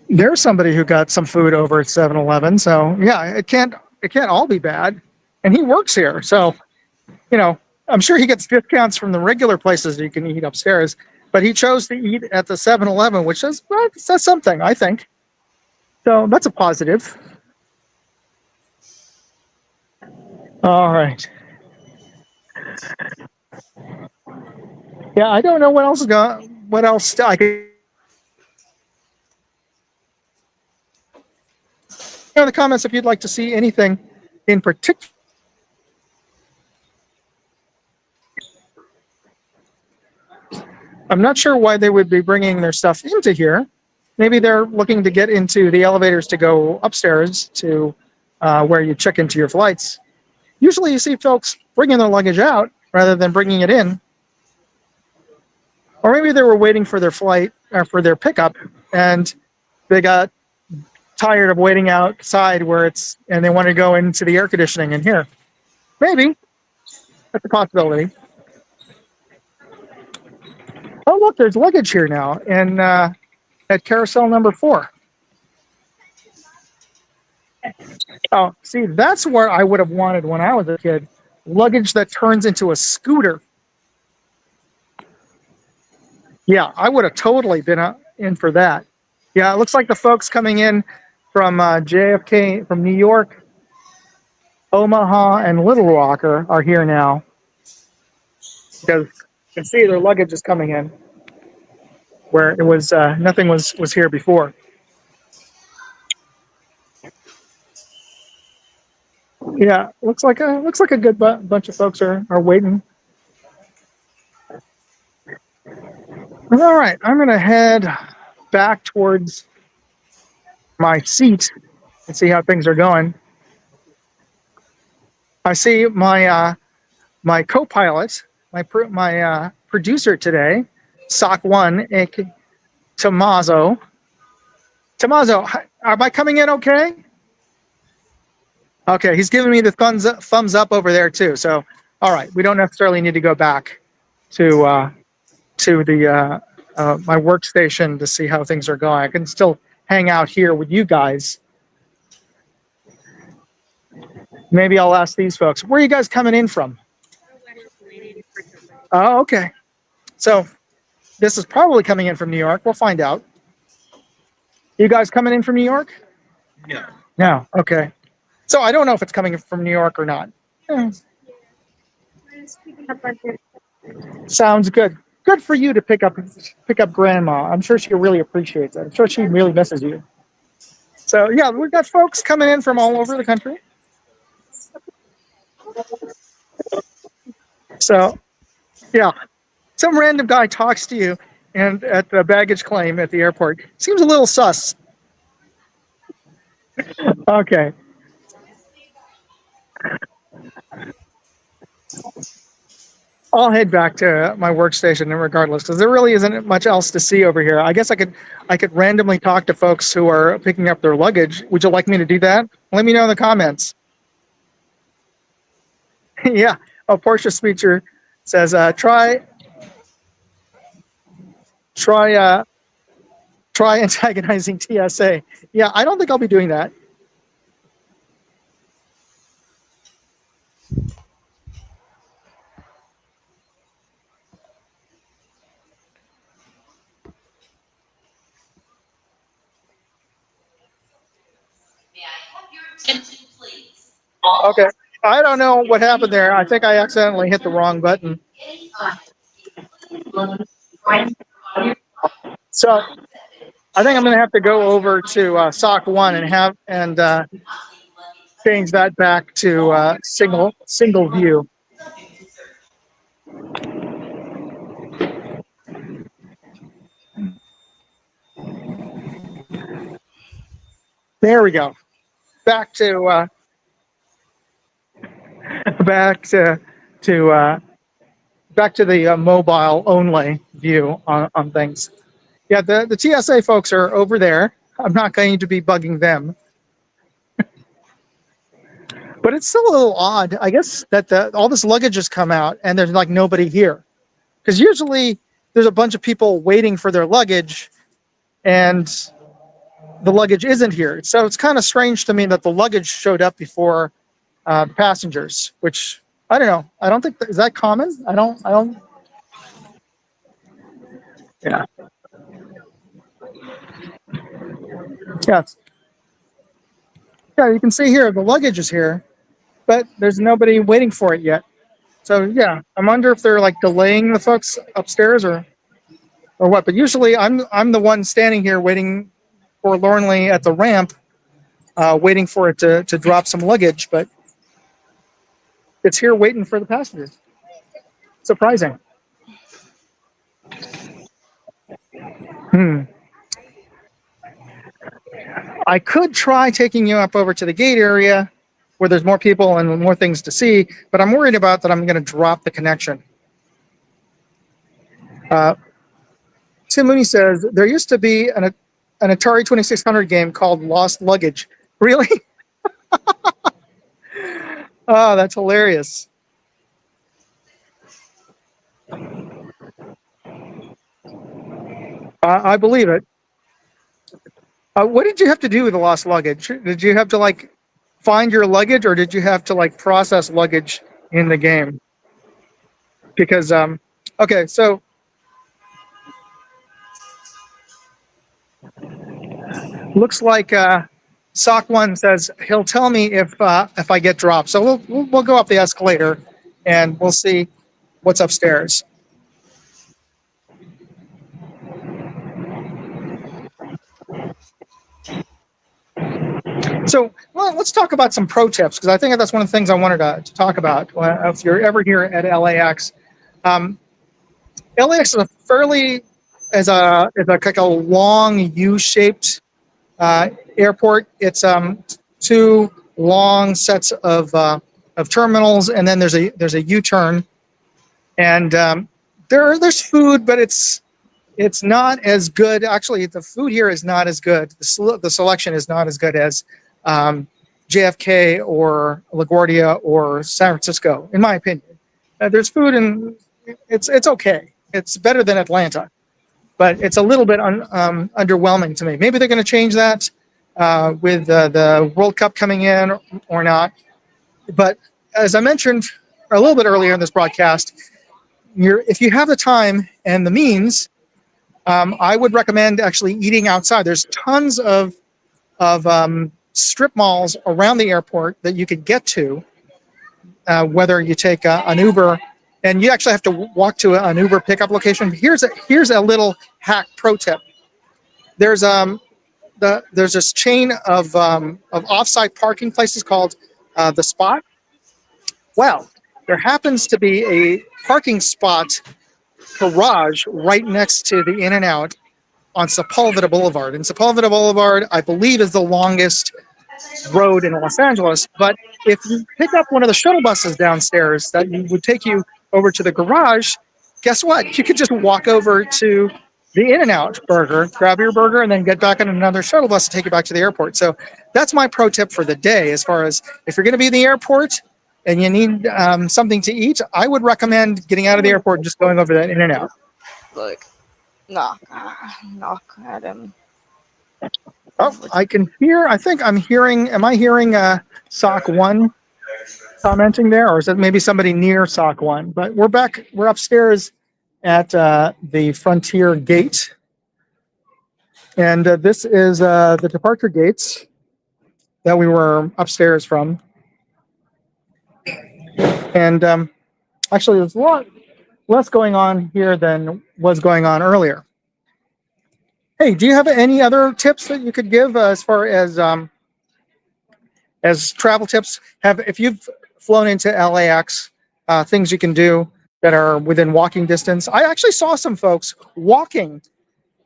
there's somebody who got some food over at 7-Eleven. So yeah, it can't all be bad. And he works here, so you know, I'm sure he gets discounts from the regular places that you can eat upstairs. But he chose to eat at the 7-Eleven, which says something, I think. So that's a positive. All right. Yeah, I don't know what else I could. In the comments if you'd like to see anything in particular. I'm not sure why they would be bringing their stuff into here. Maybe they're looking to get into the elevators to go upstairs to where you check into your flights. Usually you see folks bringing their luggage out rather than bringing it in. Or maybe they were waiting for their flight or for their pickup and they got tired of waiting outside and they want to go into the air conditioning in here. Maybe. That's a possibility. Oh, look, there's luggage here now at carousel number 4. Oh, see, that's where I would have wanted when I was a kid. Luggage that turns into a scooter. Yeah, I would have totally been in for that. Yeah, it looks like the folks coming in from JFK, from New York, Omaha, and Little Rock are here now. Because you can see their luggage is coming in, where it was nothing was here before. Yeah, looks like a good bunch of folks are waiting. All right, I'm gonna head back towards my seat and see how things are going. I see my my co-pilot, my producer today, Sock One, Tommaso. Tommaso, am I coming in okay? Okay, he's giving me the thumbs up over there too. So, all right, we don't necessarily need to go back to the my workstation to see how things are going. I can still hang out here with you guys. Maybe I'll ask these folks. Where are you guys coming in from? Oh, okay. So this is probably coming in from New York. We'll find out. You guys coming in from New York? No. No. Okay. So I don't know if it's coming from New York or not. Sounds good. good for you to pick up grandma. I'm sure she really appreciates it. I'm sure she really misses you. So yeah, we've got folks coming in from all over the country. So yeah, some random guy talks to you and at the baggage claim at the airport. Seems a little sus. Okay. I'll head back to my workstation regardless, because there really isn't much else to see over here. I guess I could randomly talk to folks who are picking up their luggage. Would you like me to do that? Let me know in the comments. Yeah. Oh, Portia Speecher says, try try antagonizing TSA. Yeah, I don't think I'll be doing that. Okay. I don't know what happened there. I think I accidentally hit the wrong button. So I think I'm going to have to go over to SOC 1 and change that back to single view. There we go. Back to back to back to the mobile only view on things. Yeah, the TSA folks are over there. I'm not going to be bugging them. But it's still a little odd, I guess, that all this luggage has come out and there's like nobody here. Because usually there's a bunch of people waiting for their luggage and the luggage isn't here. So it's kind of strange to me that the luggage showed up before the passengers, which I don't know. I don't think, is that common? I don't, yeah. Yeah. Yeah, you can see here, the luggage is here, but there's nobody waiting for it yet. So yeah, I wonder if they're like delaying the folks upstairs or what. But usually I'm the one standing here waiting forlornly at the ramp, waiting for it to drop some luggage, but it's here waiting for the passengers. Surprising. I could try taking you up over to the gate area where there's more people and more things to see, but I'm worried about that I'm going to drop the connection. Tim Mooney says, there used to be an Atari 2600 game called Lost Luggage. Really? Oh, that's hilarious. I believe it. What did you have to do with the lost luggage? Did you have to like find your luggage, or did you have to like process luggage in the game? Because okay, so looks like SOC 1 says he'll tell me if I get dropped. So we'll go up the escalator and we'll see what's upstairs. So well, let's talk about some pro tips, because I think that's one of the things I wanted to talk about. If you're ever here at LAX, LAX is a fairly like a long U-shaped airport. It's two long sets of terminals, and then there's a U-turn, and there's food, but it's not as good. Actually, the food here is not as good. The selection is not as good as JFK or LaGuardia or San Francisco, in my opinion. There's food, and it's okay. It's better than Atlanta, but it's a little bit underwhelming to me. Maybe they're going to change that with the World Cup coming in or not. But as I mentioned a little bit earlier in this broadcast, if you have the time and the means, I would recommend actually eating outside. There's tons of strip malls around the airport that you could get to, whether you take an Uber and you actually have to walk to an Uber pickup location. Here's a little hack pro tip. There's this chain of offsite parking places called the Spot. Well, there happens to be a parking spot garage right next to the In-N-Out on Sepulveda Boulevard. And Sepulveda Boulevard, I believe, is the longest road in Los Angeles. But if you pick up one of the shuttle buses downstairs that would take you over to the garage, guess what? You could just walk over to the In-N-Out burger, grab your burger, and then get back on another shuttle bus to take you back to the airport. So that's my pro tip for the day. As far as if you're going to be in the airport and you need something to eat, I would recommend getting out of the airport and just going over to In-N-Out. Look, knock at him. Oh, I can hear. I think I'm hearing. Am I hearing SOC 1 commenting there, or is it maybe somebody near SOC 1? But we're back. We're upstairs at the Frontier Gate, and this is the departure gates that we were upstairs from. And actually, there's a lot less going on here than was going on earlier. Hey, do you have any other tips that you could give as far as travel tips? If you've flown into LAX, things you can do that are within walking distance. I actually saw some folks walking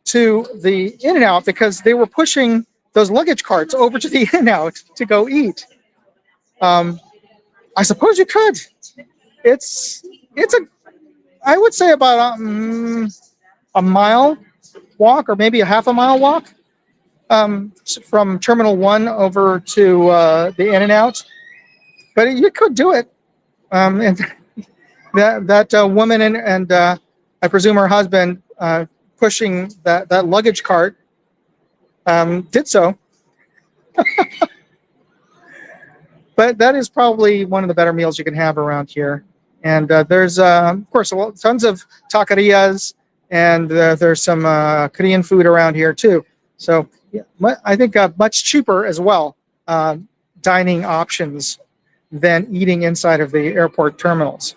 to the In-N-Out because they were pushing those luggage carts over to the In-N-Out to go eat. I suppose you could. It's I would say about a mile walk, or maybe a half a mile walk from Terminal 1 over to the In-N-Out. But you could do it. And that woman and I presume her husband pushing that luggage cart did so. But that is probably one of the better meals you can have around here. And there's, of course, tons of taquerias, and there's some Korean food around here too. So yeah, I think much cheaper as well dining options than eating inside of the airport terminals.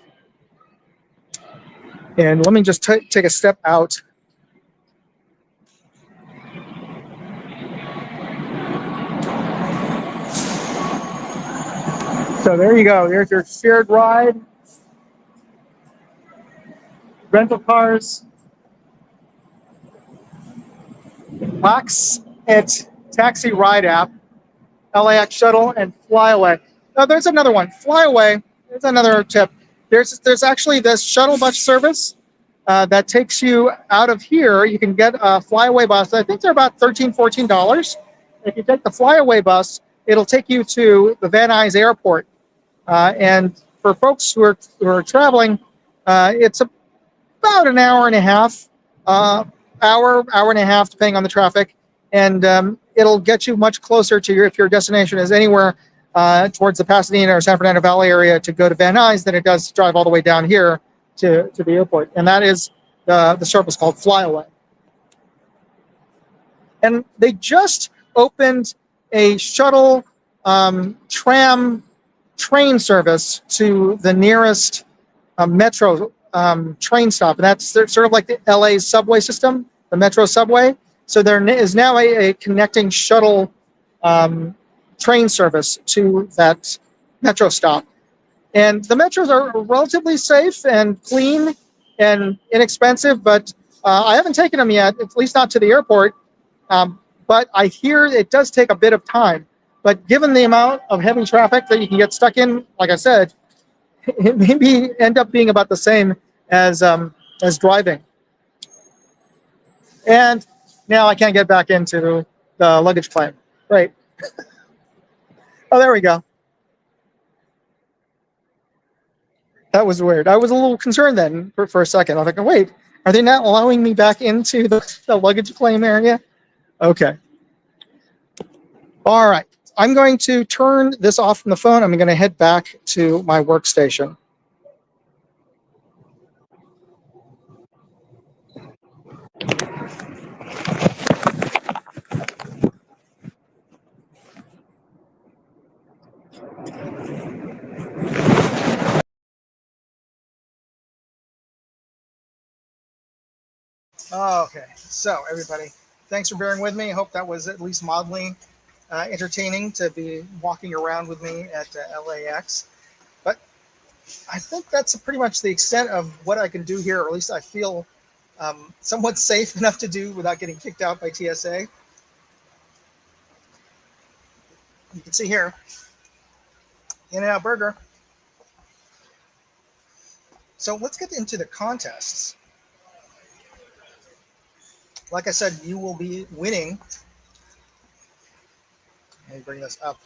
And let me just take a step out. So there you go. There's your shared ride, rental cars, Wax It taxi ride app, LAX shuttle, and Flyaway. Now there's another one. Flyaway. There's another tip. There's actually this shuttle bus service that takes you out of here. You can get a Flyaway bus. I think they're about $13, $14. If you take the Flyaway bus, it'll take you to the Van Nuys Airport. And for folks who are traveling, it's about an hour and a half, hour and a half, depending on the traffic. And it'll get you much closer to if your destination is anywhere towards the Pasadena or San Fernando Valley area to go to Van Nuys than it does to drive all the way down here to the airport. And that is the service called Flyaway. And they just opened a shuttle tram train service to the nearest metro train stop. And that's sort of like the LA subway system, the metro subway. So there is now a connecting shuttle train service to that metro stop. And the metros are relatively safe and clean and inexpensive, but I haven't taken them yet, at least not to the airport. But I hear it does take a bit of time. But given the amount of heavy traffic that you can get stuck in, like I said, it may end up being about the same as driving. And now I can't get back into the luggage claim. Right. Oh, there we go. That was weird. I was a little concerned then for a second. I was like, wait, are they not allowing me back into the luggage claim area? Okay. All right. I'm going to turn this off from the phone. I'm going to head back to my workstation. Okay, so everybody, thanks for bearing with me. I hope that was at least mildly entertaining to be walking around with me at LAX. But I think that's pretty much the extent of what I can do here, or at least I feel somewhat safe enough to do without getting kicked out by TSA. You can see here, In-N-Out Burger. So let's get into the contests. Like I said, you will be winning. Let me bring this up.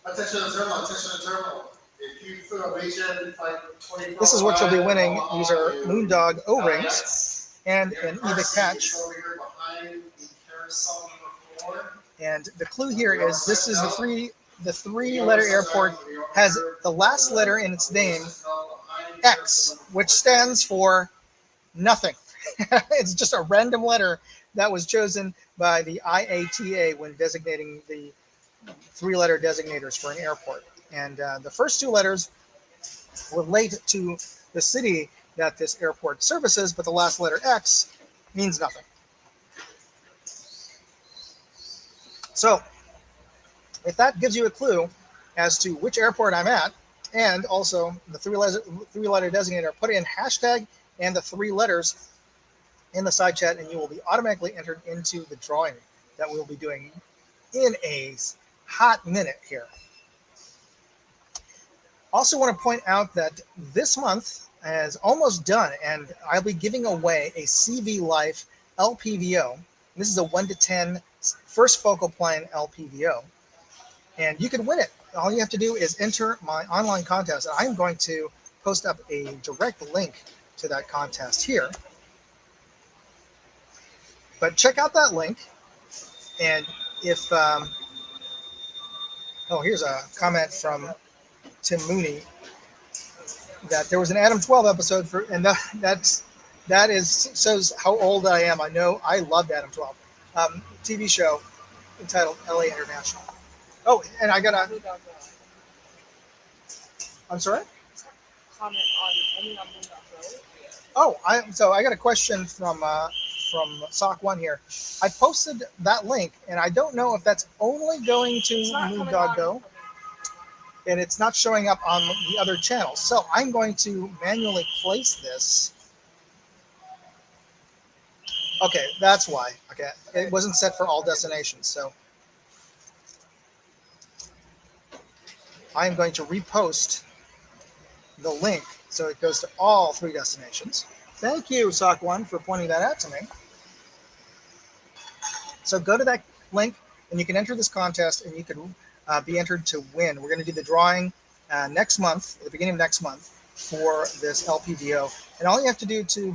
Attention observer, attention observer. If you feel a major, like 24 This is what you'll be winning. These are Moondog O-rings and an eBay patch. And the clue here is this is the three-letter airport has the last letter in its name, X, which stands for nothing. It's just a random letter that was chosen by the IATA when designating the three-letter designators for an airport. And the first two letters relate to the city that this airport services, but the last letter X means nothing. So if that gives you a clue as to which airport I'm at, and also the three-letter designator, put in hashtag and the three letters in the side chat, and you will be automatically entered into the drawing that we'll be doing in a hot minute here. Also want to point out that this month is almost done, and I'll be giving away a CV Life LPVO. This is a 1 to 10 first focal plane LPVO, and you can win it. All you have to do is enter my online contest. I'm going to post up a direct link to that contest here. But check out that link, and if here's a comment from Tim Mooney that there was an Adam 12 episode for, and that shows how old I am. I know I loved Adam 12, TV show entitled LA International. Oh, and I got a. I'm sorry. Comment on any on Moondog. Oh, I got a question from Sock One here. I posted that link, and I don't know if that's only going to Moondog Go, and it's not showing up on the other channels. So I'm going to manually place this. Okay, that's why. Okay, it wasn't set for all destinations, so I'm going to repost the link so it goes to all three destinations. Thank you, Sock One, for pointing that out to me. So go to that link, and you can enter this contest, and you can be entered to win. We're going to do the drawing next month, at the beginning of next month, for this LPVO. And all you have to do to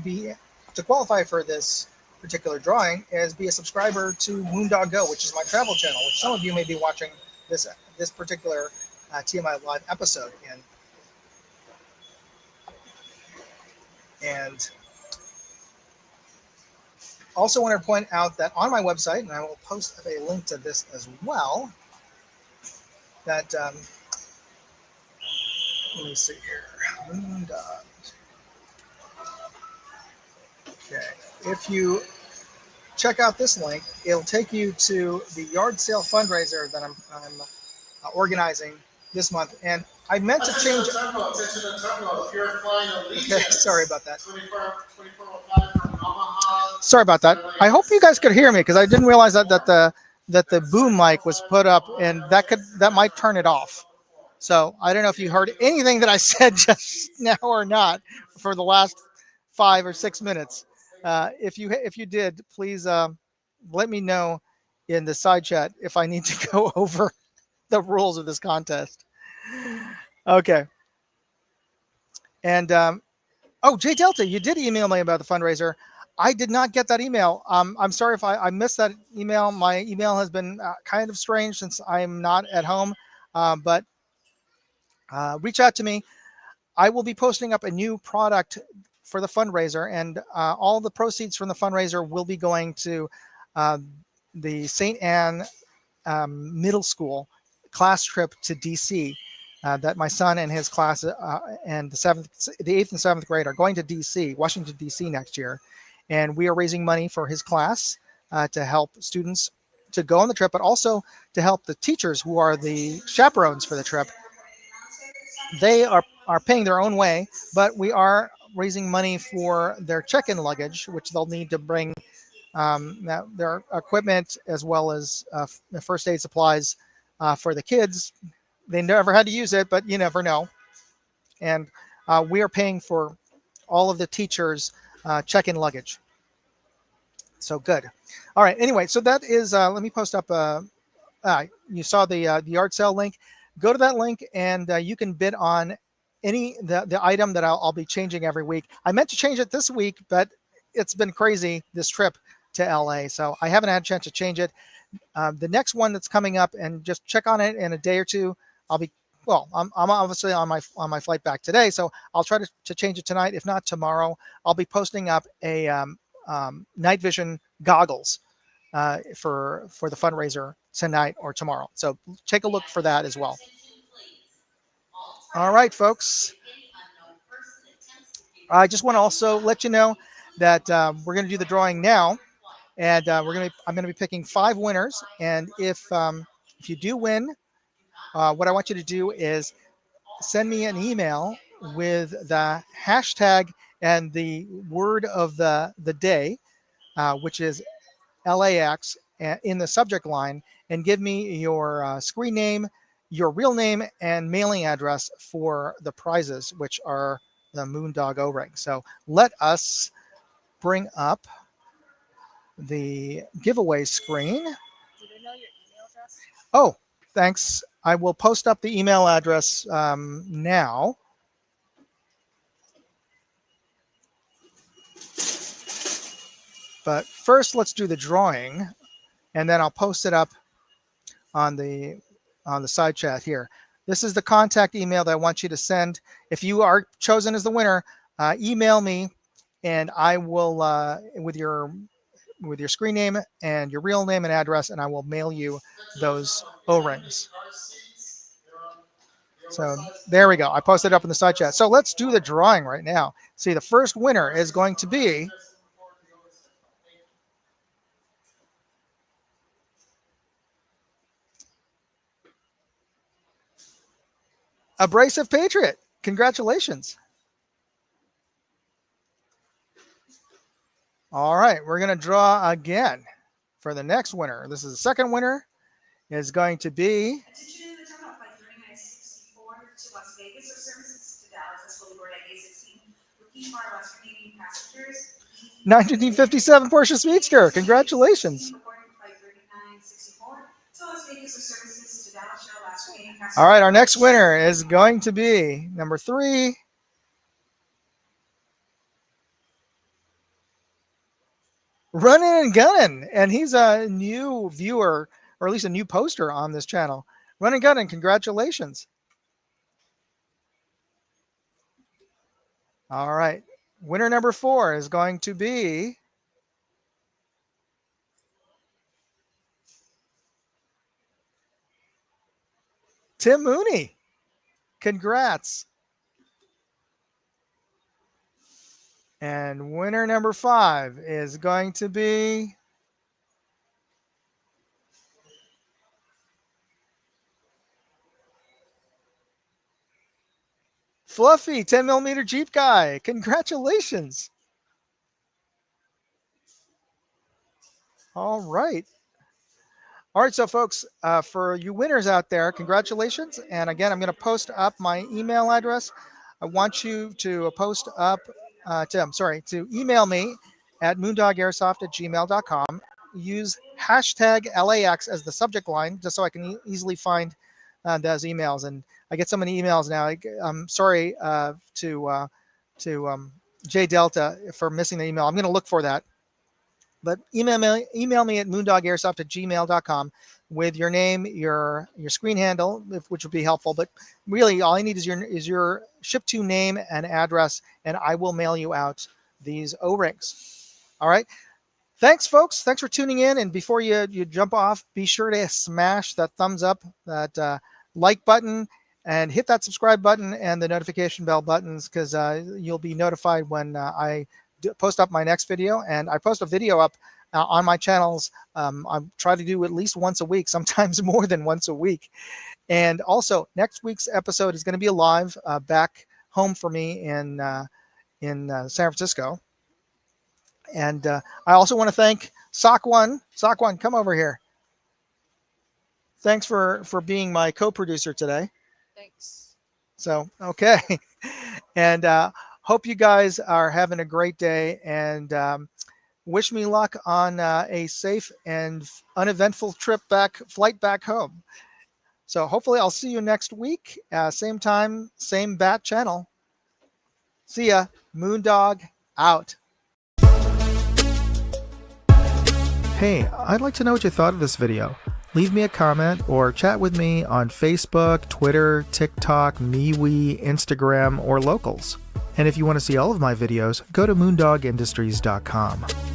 qualify for this particular drawing is be a subscriber to Moondog Go, which is my travel channel, which some of you may be watching this particular TMI live episode in. And also want to point out that on my website, and I will post a link to this as well, that, let me see here, Moondog. Okay, if you check out this link, it'll take you to the yard sale fundraiser that I'm organizing this month. And I meant to change it. Okay, sorry about that. Sorry about that. I hope you guys could hear me, because I didn't realize that the boom mic was put up, and that might turn it off. So I don't know if you heard anything that I said just now or not for the last 5 or 6 minutes. If you did, please let me know in the side chat if I need to go over the rules of this contest. Okay. And Jay Delta, you did email me about the fundraiser. I did not get that email. I'm sorry if I missed that email. My email has been kind of strange since I'm not at home, but reach out to me. I will be posting up a new product for the fundraiser, and all the proceeds from the fundraiser will be going to the St. Anne Middle School class trip to DC. That my son and his class and the 8th and 7th grade are going to DC, Washington, DC next year. and we are raising money for his class to help students to go on the trip, but also to help the teachers who are the chaperones for the trip. They are paying their own way, but we are raising money for their check-in luggage, which they'll need to bring their equipment as well as first aid supplies for the kids. They never had to use it, but you never know. And we are paying for all of the teachers' check-in luggage. So good. All right. Anyway, so that is. Let me post up. You saw the yard sale link. Go to that link, and you can bid on the item that I'll be changing every week. I meant to change it this week, but it's been crazy this trip to LA, so I haven't had a chance to change it. The next one that's coming up, and just check on it in a day or two. I'll be I'm obviously on my flight back today, so I'll try to change it tonight. If not tomorrow, I'll be posting up a night vision goggles for the fundraiser tonight or tomorrow. So take a look for that as well. All right, folks. I just want to also let you know that we're going to do the drawing now, and I'm going to be picking 5 winners. And if you do win, what I want you to do is send me an email with the hashtag and the word of the day, which is LAX, in the subject line, and give me your screen name, your real name, and mailing address for the prizes, which are the Moondog O-ring. So let us bring up the giveaway screen. Do they know your email address? Oh, thanks. I will post up the email address now. But first, let's do the drawing, and then I'll post it up on the side chat here. This is the contact email that I want you to send. If you are chosen as the winner, email me, and I will with your screen name and your real name and address, and I will mail you those O-rings. So there we go. I posted it up in the side chat. So let's do the drawing right now. See, the first winner is going to be Abrasive Patriot. Congratulations. All right, we're going to draw again for the next winner. This is the second winner. Is going to be Attention, the terminal flight 3964 to Las Vegas or services to Dallas as fully boarded at A16. Looking for our last remaining passengers. 1957 Porsche Speedster. Congratulations. All right, our next winner is going to be number 3. Running and Gunning, and he's a new viewer, or at least a new poster on this channel. Running and Gunning, congratulations. All right, winner number 4 is going to be Tim Mooney. Congrats. And winner number 5 is going to be Fluffy, 10mm Jeep guy. Congratulations. All right. All right, so folks, for you winners out there, congratulations. And again, I'm going to post up my email address. I want you to post up, to email me at moondogairsoft@gmail.com. Use hashtag LAX as the subject line, just so I can easily find those emails. And I get so many emails now. I'm sorry to J Delta for missing the email. I'm going to look for that. But email me at moondogairsoft@gmail.com with your name, your screen handle, which would be helpful. But really, all I need is your ship to name and address, and I will mail you out these O-rings. All right. Thanks, folks. Thanks for tuning in. And before you jump off, be sure to smash that thumbs up, that like button, and hit that subscribe button and the notification bell buttons, because you'll be notified when I post up my next video, and I post a video up on my channels. I try to do at least once a week, sometimes more than once a week. And also, next week's episode is going to be live back home for me in San Francisco. And I also want to thank Sock1. Sock1, come over here. Thanks for being my co-producer today. Thanks. So, okay. And hope you guys are having a great day, and wish me luck on a safe and uneventful flight back home. So hopefully I'll see you next week, same time, same bat channel. See ya. Moondog out. Hey, I'd like to know what you thought of this video. Leave me a comment or chat with me on Facebook, Twitter, TikTok, MeWe, Instagram, or Locals. And if you want to see all of my videos, go to moondogindustries.com.